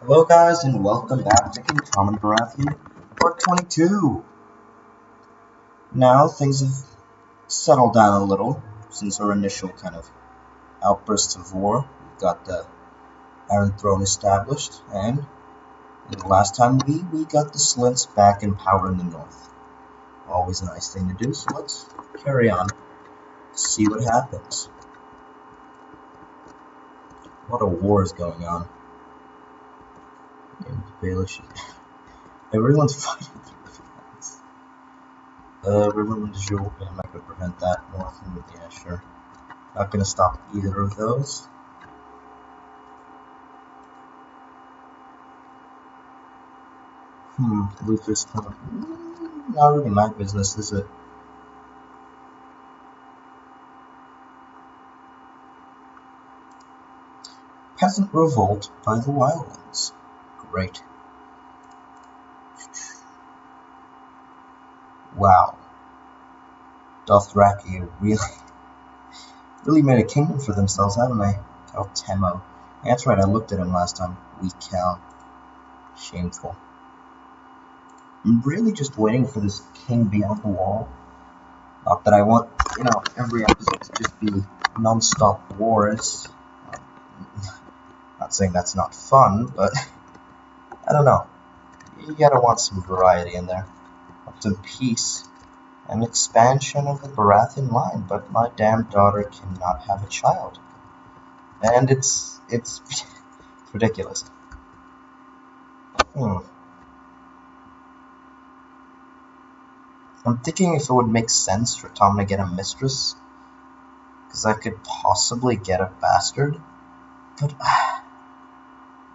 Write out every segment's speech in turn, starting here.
Hello guys and welcome back to King Tommen Baratheon Part 22. Now things have settled down a little since our initial kind of outbursts of war. We've got the Iron Throne established, and the last time we got the Slints back in power in the north. Always a nice thing to do, so let's carry on, see what happens. A lot of war is going on. Everyone's fighting through the fence. Riverman de Joux, I'm not going to prevent that. Northland, yeah, sure. Not going to stop either of those. Luther's kind of not really my business, is it? Peasant revolt by the wildlings. Great. Wow. Dothraki really made a kingdom for themselves, haven't they? Cal Temo. That's right, I looked at him last time. Weak Cal. Shameful. I'm really just waiting for this king beyond the wall. Not that I want, every episode to just be non-stop wars. Not saying that's not fun, but I don't know. You gotta want some variety in there. Want some peace. An expansion of the Baratheon line, but my damn daughter cannot have a child. And it's ridiculous. I'm thinking if it would make sense for Tom to get a mistress, because I could possibly get a bastard, but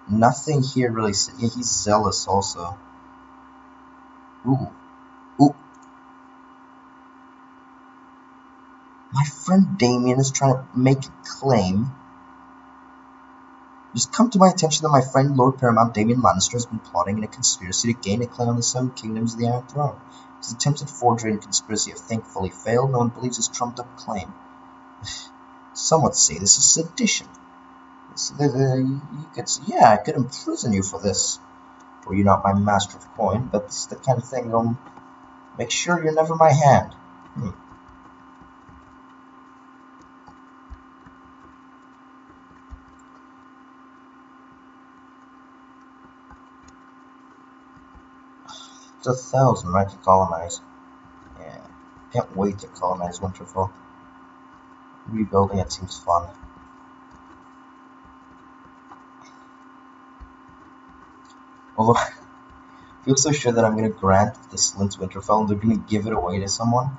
nothing here really. Yeah, he's zealous also. Ooh. My friend Damien is trying to make a claim. It has come to my attention that my friend Lord Paramount Damien Lannister has been plotting in a conspiracy to gain a claim on the 7 Kingdoms of the Iron Throne. His attempted forgery and conspiracy have thankfully failed. No one believes his trumped-up claim. Some would say this is sedition. You could say, yeah, I could imprison you for this. Were you not my master of coin, but this is the kind of thing that'll make sure you're never my hand. It's 1,000, right, to colonize. Yeah, can't wait to colonize Winterfell. Rebuilding it seems fun. Although, I feel so sure that I'm going to grant the Slints Winterfell and they're going to give it away to someone.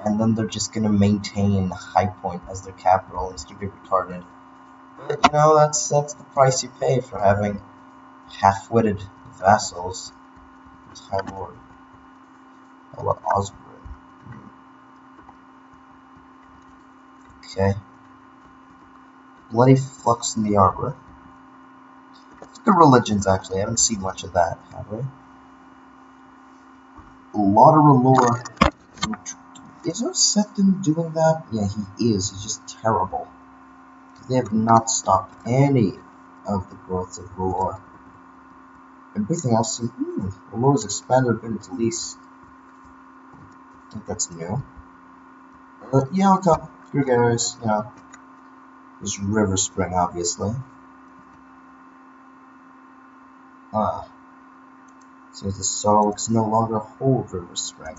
And then they're just going to maintain High Point as their capital. It's going to be retarded. But, that's the price you pay for having half-witted vassals. It's High Lord. How about Osborne? Okay. Bloody Flux in the Arbor. The religions, actually. I haven't seen much of that, have we? A lot of Relore. Is Septon doing that? Yeah, he is. He's just terrible. They have not stopped any of the growth of Relore. Everything else seems... Relore's expanded a bit into lease. I think that's new. Yeah, look up. Gregarious, There's River Spring, obviously. Seems the Sarwicks no longer hold River Spring.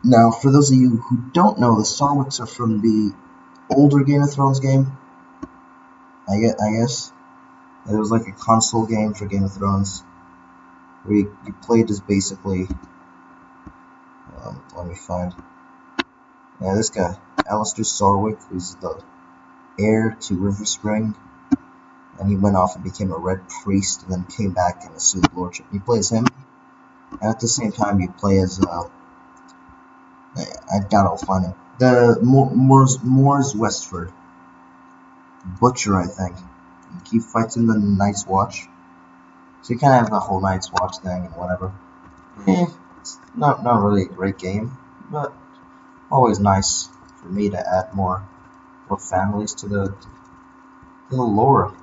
Now, for those of you who don't know, the Sarwicks are from the older Game of Thrones game. I guess. It was like a console game for Game of Thrones. Where you played as basically... let me find... Yeah, this guy. Alistair Sarwyck, who's the heir to River Spring. And he went off and became a Red Priest, and then came back and assumed lordship. You play as him, and at the same time you play as, I doubt I'll find him. The Moors Westford. Butcher, I think. He fights in the Night's Watch. So you kind of have the whole Night's Watch thing and whatever. It's not really a great game, but always nice for me to add more families to the lore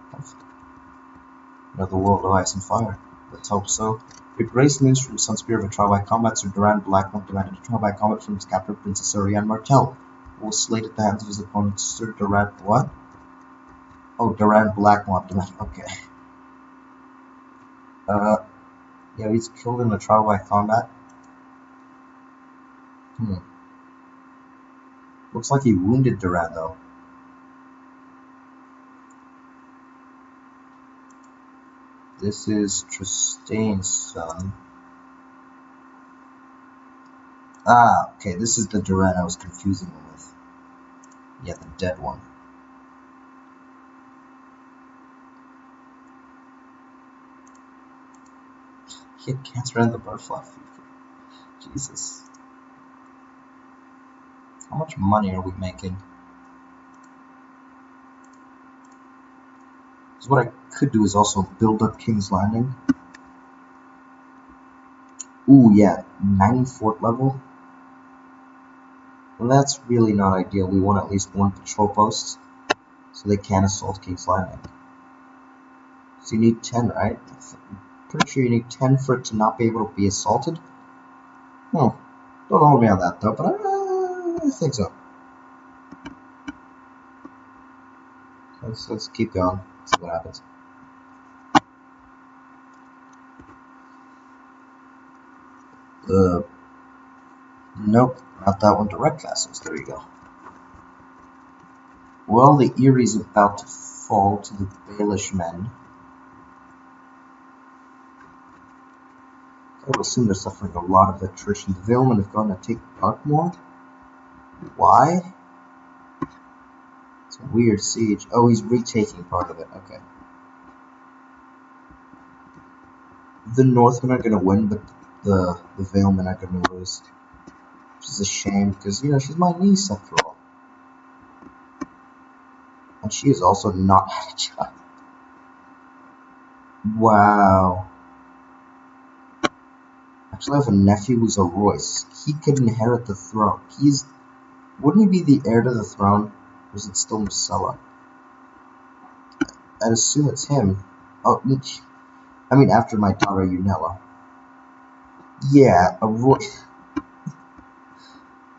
Another world of ice and fire. Let's hope so. With grace news from Sunspear of a trial by combat, Sir Duran Blackmore demanded a trial by combat from his captor, Princess Ariane Martell, who was slayed at the hands of his opponent, Sir Duran. What? Oh, Duran Blackmore demanded. Okay. Yeah, he's killed in a trial by combat. Looks like he wounded Duran, though. This is Tristane's son. Ah, okay, this is the Duran I was confusing him with. Yeah, the dead one. He had cancer and the butterfly fever. Jesus. How much money are we making? So what I could do is also build up King's Landing. Ooh, yeah, 94th level. Well, that's really not ideal. We want at least one patrol post, so they can assault King's Landing. So you need 10, right? I'm pretty sure you need 10 for it to not be able to be assaulted. Don't hold me on that, though, but I think so. Let's keep going, see what happens. Nope, not that one. Direct castles. There you go. Well, the Erie's about to fall to the Baelish men. I would assume they're suffering a lot of attrition. The Valemen have gone to take Darkmoor. Why? It's a weird siege. Oh, he's retaking part of it. Okay. The Northmen are going to win, but the Valemen are going to lose. Which is a shame, because, you know, she's my niece after all. And she is also not had a child. Wow. Actually, I have a nephew who's a Royce. He could inherit the throne. Wouldn't he be the heir to the throne? Or is it still Marcella? I'd assume it's him. Oh, I mean, after my daughter Unella. Yeah, a Royce.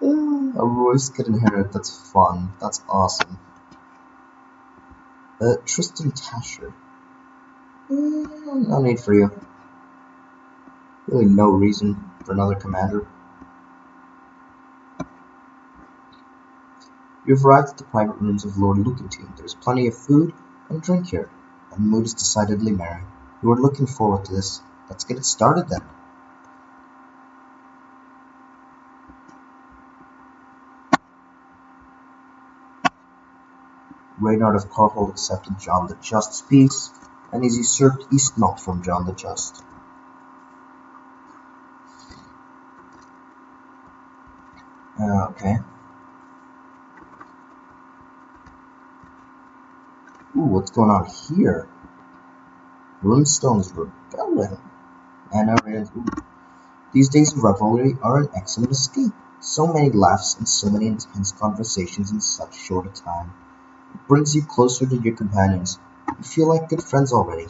A Royce could inherit. That's fun. That's awesome. Tristan Tasher. No need for you. Really no reason for another commander. You've arrived at the private rooms of Lord Lucantine. There's plenty of food and drink here, and the mood is decidedly merry. You are looking forward to this. Let's get it started then. Reynard of Carhold accepted John the Just's peace, and he's usurped Eastmelt from John the Just. Okay. Ooh, what's going on here? Brimstone's rebelling. These days of revelry are an excellent escape. So many laughs and so many intense conversations in such short a time. It brings you closer to your companions. You feel like good friends already.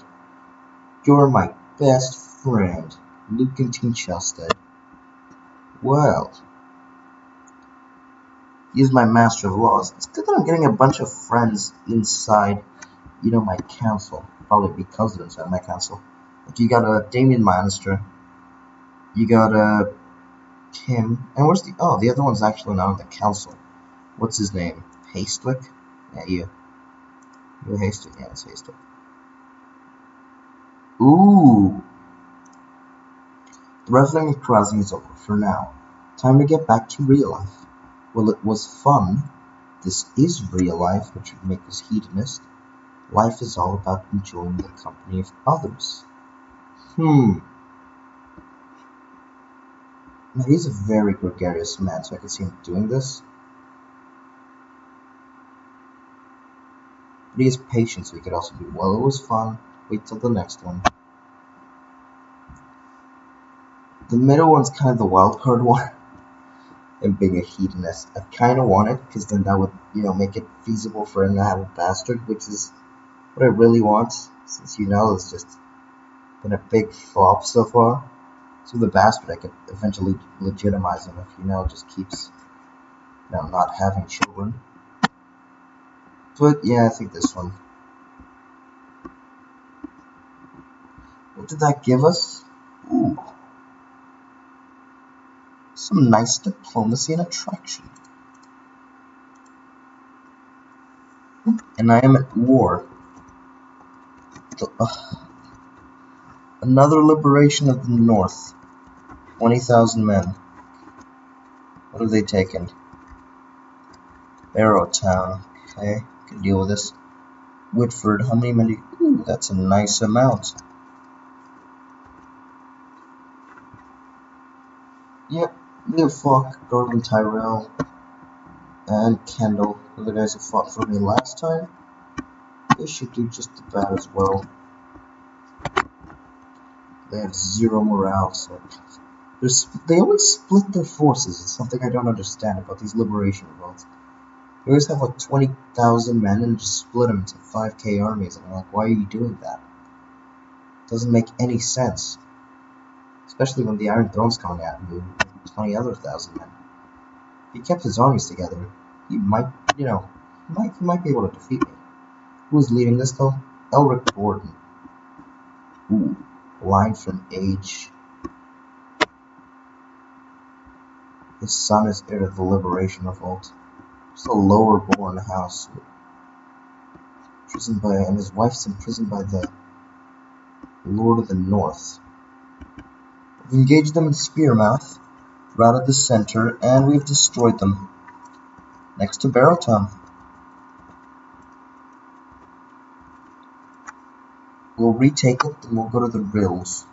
You're my best friend, Lucantine Chelstead. Well, he's my master of laws. It's good that I'm getting a bunch of friends inside, you know, my council. Probably because they're inside my council. Like, you got Damien Lannister. You got Tim. And where's the other one's actually not on the council. What's his name? Hastwick? Yeah, you. You're Hastwick. Yeah, it's Hastwick. Ooh. The reveling and carousing is over for now. Time to get back to real life. Well, it was fun. This is real life, which would make us hedonist. Life is all about enjoying the company of others. Now, he's a very gregarious man, so I can see him doing this. But he has patience, so he could also do, well, it was fun. Wait till the next one. The middle one's kind of the wild card one. And being a hedonist. I kind of want it, because then that would, you know, make it feasible for him to have a bastard, which is What I really want, since it's just been a big flop so far, so the bastard I could eventually legitimize him if just keeps not having children. But yeah, I think this one. What did that give us? Ooh. Some nice diplomacy and attraction. And I am at war. Another liberation of the north. 20,000 men. What have they taken? Barrowtown. Okay, can deal with this. Whitford, how many men do you... Ooh, that's a nice amount. Yep, Leofok, Gordon Tyrell, and Kendall, the guys who fought for me last time. They should do just about as well. They have 0 morale, so they always split their forces. It's something I don't understand about these liberation revolts. They always have like 20,000 men and just split them into 5k armies, and I'm like, why are you doing that? It doesn't make any sense. Especially when the Iron Throne's coming at you, 20 other thousand men. If he kept his armies together, he might, he might be able to defeat me. Who's leading this though? Elric Gordon. Ooh, line from age. His son is heir to the Liberation Revolt. Just a lower born house. Imprisoned by, and his wife's imprisoned by the Lord of the North. We've engaged them in Spearmouth, routed the center, and we've destroyed them. Next to Barrowtown. We'll retake it, then we'll go to the Rills.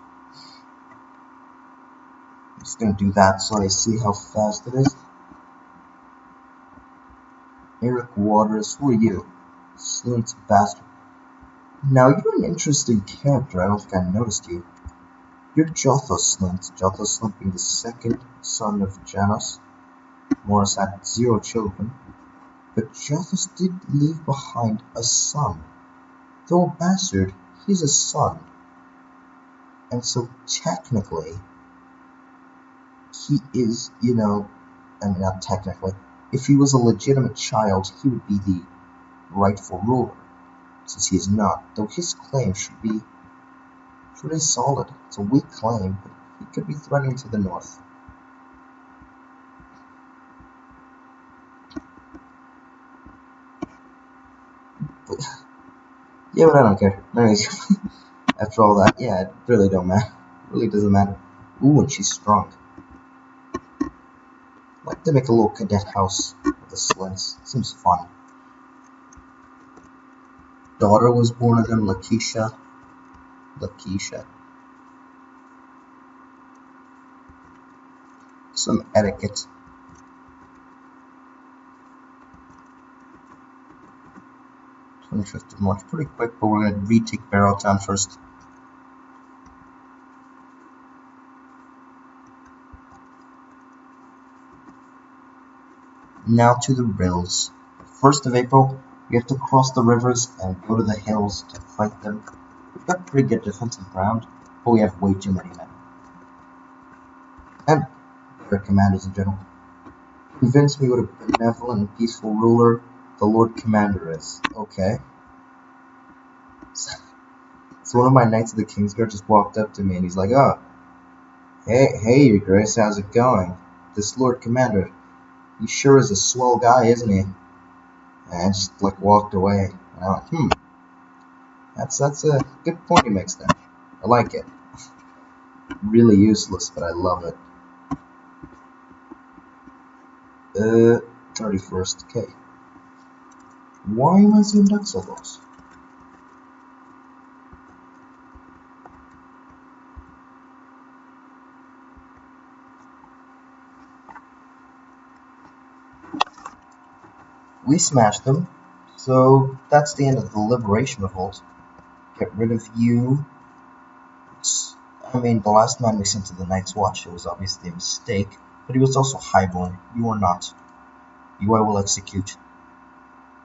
I'm just gonna do that so I see how fast it is. Eric Waters, who are you? Slunt's bastard. Now you're an interesting character, I don't think I noticed you. You're Jothos Slunt. Jothos Slunt being the second son of Janos. Morris had 0 children, but Jothos did leave behind a son. Though a bastard, he's a son. And so technically, he is, I mean not technically, if he was a legitimate child, he would be the rightful ruler, since he is not, though his claim should be pretty solid. It's a weak claim, but he could be threatening to the north. Yeah, but I don't care. Anyways, after all that, yeah, it really don't matter. It really doesn't matter. Ooh, and she's strong. I'd like to make a little cadet house with the Slunts. Seems fun. Daughter was born to them, Lakeisha. Some etiquette. .25th of March, pretty quick, but we're going to retake Barrowtown first. Now to the Rills. 1st of April, we have to cross the rivers and go to the hills to fight them. We've got pretty good defensive ground, but we have way too many men. And their commanders in general. Convince me what a benevolent and peaceful ruler the Lord Commander is. Okay. So one of my Knights of the Kingsguard just walked up to me and he's like, oh, hey, Your Grace, how's it going? This Lord Commander, he sure is a swell guy, isn't he? And just like walked away. And I'm like, that's a good point he makes there. I like it. Really useless, but I love it. 31st, okay. Why am I zoomed out so close? We smashed them, so that's the end of the Liberation Revolt. Get rid of you. I mean, the last man we sent to the Night's Watch, it was obviously a mistake, but he was also highborn. You are not. You I will execute.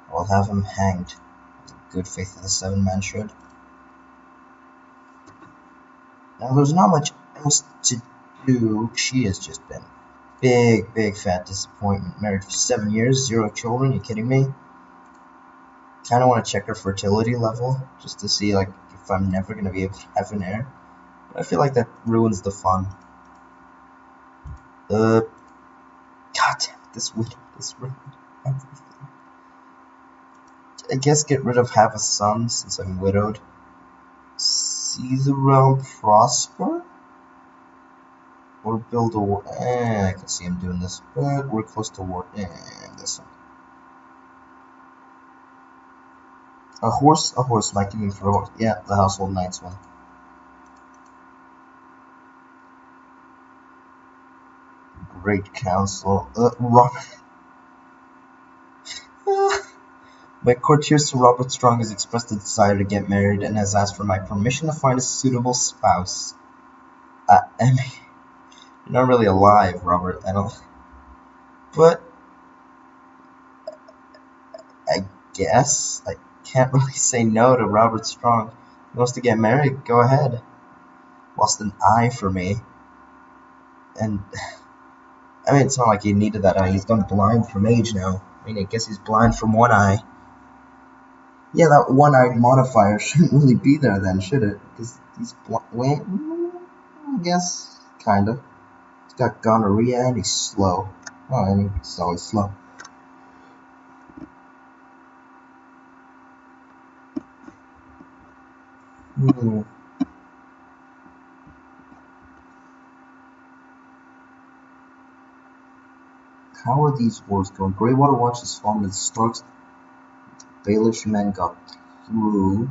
I will have him hanged. good faith that the 7-man should. Now, there's not much else to do. She has just been big fat disappointment. Married for 7 years, 0 children. You kidding me? Kind of want to check her fertility level just to see like if I'm never gonna be able to have an heir. But I feel like that ruins the fun. God damn it, this ruined everything. I guess get rid of have a son since I'm widowed. See the realm prosper? Or build a war. I can see him doing this, but we're close to war. This one. A horse might give me for a horse. Yeah, the household knights one. Great council. Robert. My courtiers to Robert Strong has expressed a desire to get married and has asked for my permission to find a suitable spouse. I mean, you're not really alive, Robert. I don't. But I guess I can't really say no to Robert Strong. He wants to get married. Go ahead. Lost an eye for me. And I mean, it's not like he needed that eye. He's gone blind from age now. I mean, I guess he's blind from one eye. Yeah, that one-eyed modifier shouldn't really be there then, should it? Because he's blind. Wait, I guess, kinda. He's got gonorrhea and he's slow. Oh, I mean, he's always slow. How are these wars going? Greywater Watch has fallen as Stark's Baelish men got through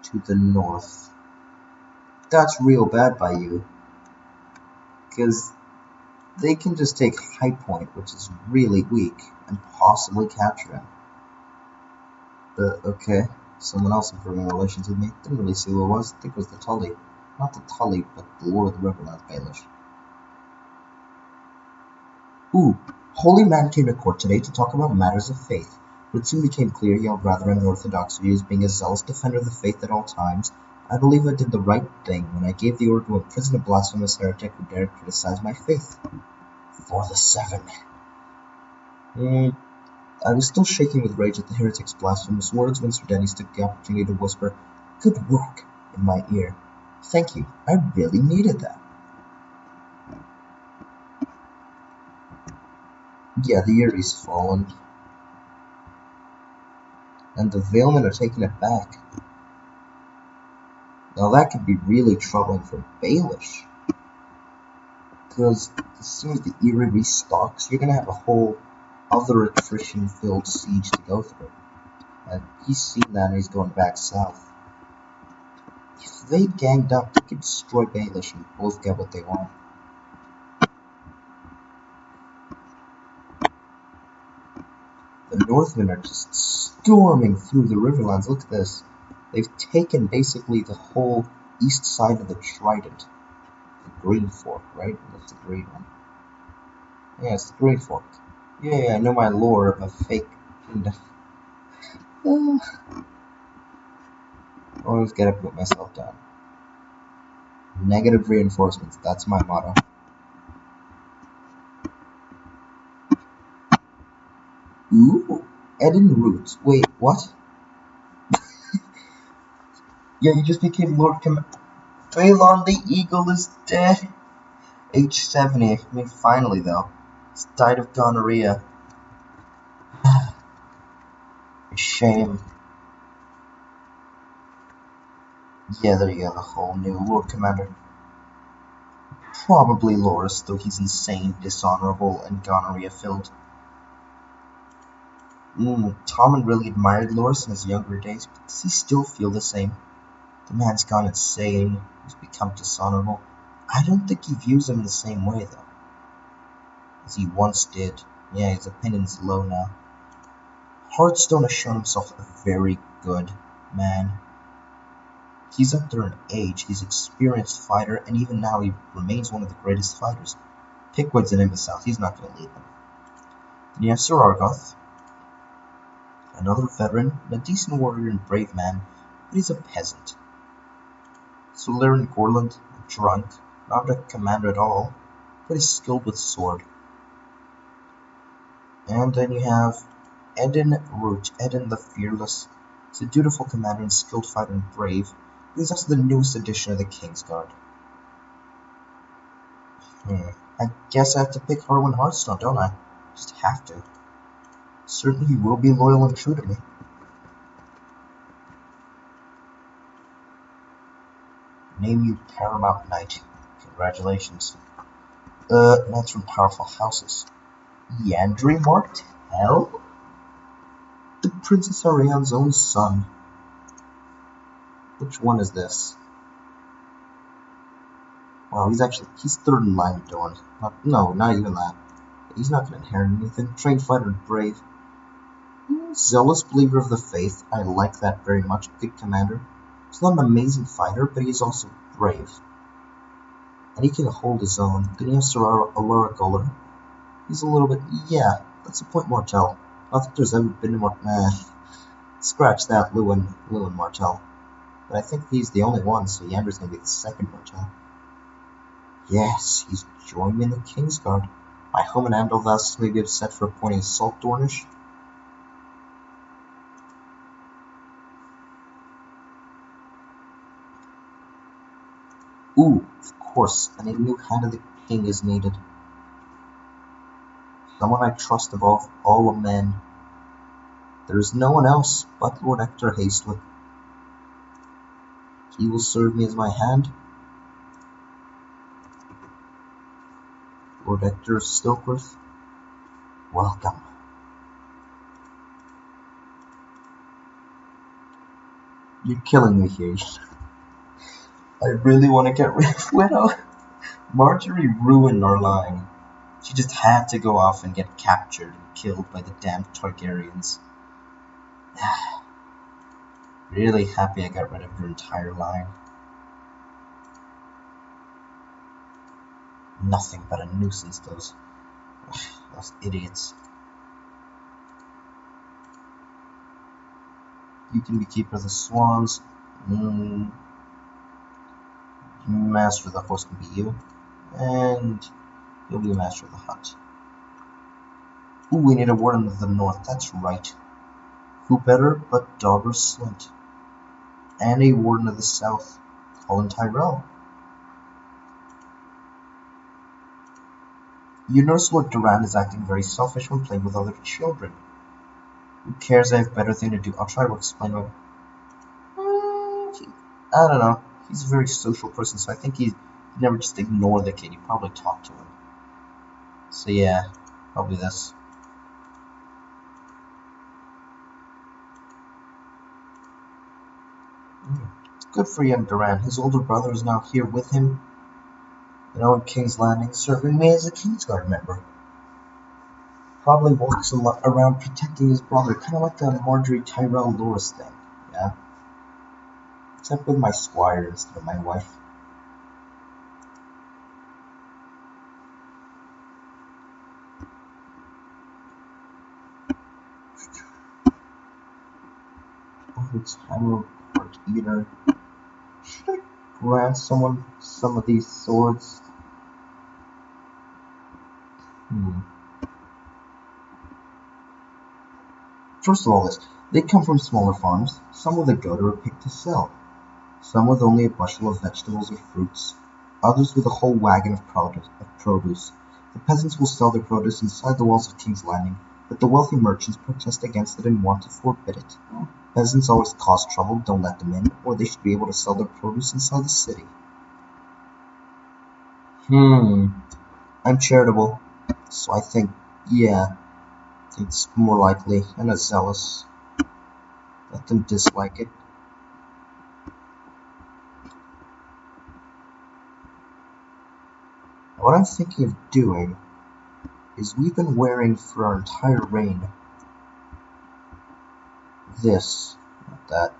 to the north. That's real bad by you. Because they can just take High Point, which is really weak, and possibly capture him. But, okay. Someone else improving relations with me. Didn't really see who it was. I think it was the Tully. Not the Tully, but the Lord of the Riverlands Baelish. Ooh, holy man came to court today to talk about matters of faith. But it soon became clear he held rather unorthodox views, being a zealous defender of the faith at all times. I believe I did the right thing when I gave the order to imprison a blasphemous heretic who dared criticize my faith. For the 7. I was still shaking with rage at the heretic's blasphemous words when Sir Dennis took the opportunity to whisper, "Good work," in my ear. Thank you, I really needed that. Yeah, the Erie's fallen. And the Valemen are taking it back. Now that could be really troubling for Baelish. Because as soon as the Erie restocks, you're going to have a whole other attrition-filled siege to go through. And he's seen that and he's going back south. If they ganged up, they could destroy Baelish and both get what they want. The Northmen are just storming through the Riverlands. Look at this. They've taken basically the whole east side of the Trident. The Green Fork, right? That's the green one. Yeah, it's the Green Fork. Yeah, I know my lore of a fake kingdom. Always gotta put myself down. Negative reinforcements, that's my motto. Ooh, Eden Roots. Wait, what? Yeah, you just became Lord Commander. Balon the Eagle is dead. Age 70. I mean, finally, though. He's died of gonorrhea. A shame. Yeah, there you go, the whole new Lord Commander. Probably Loras, though he's insane, dishonorable, and gonorrhea-filled. Tommen really admired Loras in his younger days, but does he still feel the same? The man's gone insane, he's become dishonorable. I don't think he views him the same way, though. As he once did. Yeah, his opinion's low now. Hearthstone has shown himself a very good man. He's up there in age, he's an experienced fighter, and even now he remains one of the greatest fighters. Pickwood's an imbecile, he's not going to lead them. Then you have Sir Argoth. Another veteran, and a decent warrior and brave man, but he's a peasant. Suliran Gorland, a drunk, not a commander at all, but he's skilled with sword. And then you have Edin Root, Edin the Fearless. He's a dutiful commander and skilled fighter and brave, but he's also the newest addition of the Kingsguard. I guess I have to pick Harwin Hearthstone, don't I? Just have to. Certainly he will be loyal and true to me. Name you Paramount Knight. Congratulations. Knights from powerful houses. Yandri Martell? The Princess Ariane's own son. Which one is this? Wow, he's third in line of Dorne. No, not even that. He's not going to inherit anything. Trained fighter and brave. Zealous believer of the faith. I like that very much. Good commander. He's not an amazing fighter, but he's also brave. And he can hold his own. Then you have Sir Alora Guller. He's a little bit... Yeah, that's a point Martell. I don't think there's ever been a more... Scratch that, Lewin Martell. But I think he's the only one, so Yandri's going to be the second Martell. Yes, he's joined me in the Kingsguard. My home in Andalvas may be upset for appointing Salt Dornish. Ooh, of course, and a new hand of the king is needed. Someone I trust above all men. There is no one else but Lord Hector Hastwick. He will serve me as my hand. Lord Hector Stilkworth, welcome. You're killing me here. I really want to get rid of Widow. Marjorie ruined our line. She just had to go off and get captured and killed by the damned Targaryens. Really happy I got rid of her entire line. Nothing but a nuisance, those idiots. You can be Keeper of the Swans. Master of the Horse can be you. And you'll be Master of the Hunt. Ooh, we need a Warden of the North, that's right. Who better but Dauber Slint? And a Warden of the South, Colin Tyrell. You notice Lord Durand is acting very selfish when playing with other children. Who cares? I have better thing to do. I'll try to explain to him. I don't know. He's a very social person, so I think he'd never just ignore the kid. He'd probably talk to him. So yeah, probably this. Good for young Durand. His older brother is now here with him, in King's Landing, serving me as a Kingsguard member. Probably walks around protecting his brother, kind of like the Marjorie Tyrell Loras thing, yeah? Except with my squire instead of my wife. Oh, it's Hammer Heart Eater. Should I grant someone some of these swords? First of all, they come from smaller farms, some with a goat or a pig to sell, some with only a bushel of vegetables or fruits, others with a whole wagon of produce. The peasants will sell their produce inside the walls of King's Landing, but the wealthy merchants protest against it and want to forbid it. Peasants always cause trouble, don't let them in, or they should be able to sell their produce inside the city. I'm charitable, so I think, yeah, it's more likely, and a zealous. Let them dislike it. What I'm thinking of doing is we've been wearing for our entire reign this, not that,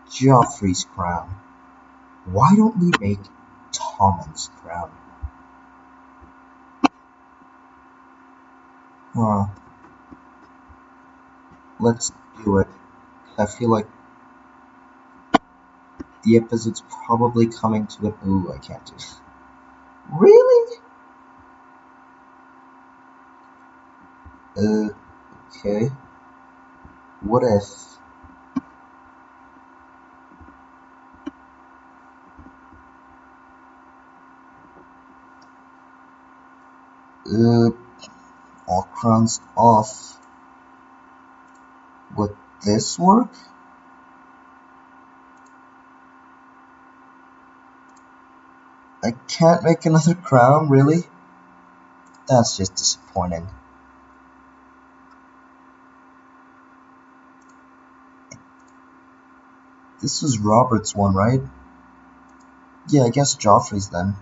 Joffrey's crown. Why don't we make Tommen's crown? let's do it. I feel like the episode's probably coming to it. Ooh, I can't do it. Really? Okay. What if... all crowns off. Would this work? I can't make another crown, really? That's just disappointing. This was Robert's one, right? Yeah, I guess Joffrey's then.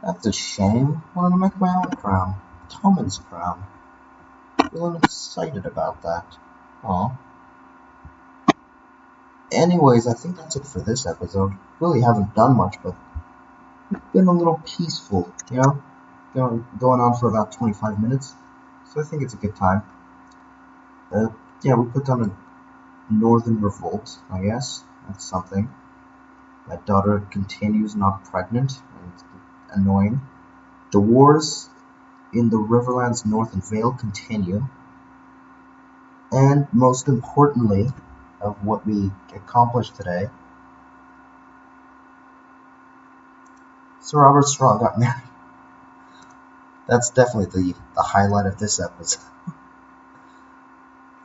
That's a shame. I wanted to make my own crown. Tommen's crown. Feeling excited about that. Aw. Anyways, I think that's it for this episode. Really haven't done much, but it's been a little peaceful, you know? Going on for about 25 minutes. So I think it's a good time. Yeah, we put down a northern revolt, I guess. That's something. My daughter continues not pregnant, and it's annoying. The wars in the Riverlands North and Vale continue. And most importantly, of what we accomplished today, Sir Robert Strong got married. That's definitely the highlight of this episode.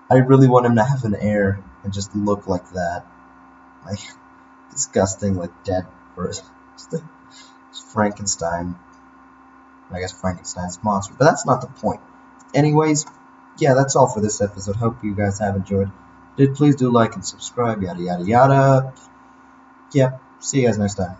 I really want him to have an heir and just look like that. Like, disgusting, like dead person. Frankenstein. I guess Frankenstein's monster, but that's not the point. Anyways, yeah, that's all for this episode. Hope you guys have enjoyed. Please do like and subscribe, yada yada yada. Yeah, see you guys next time.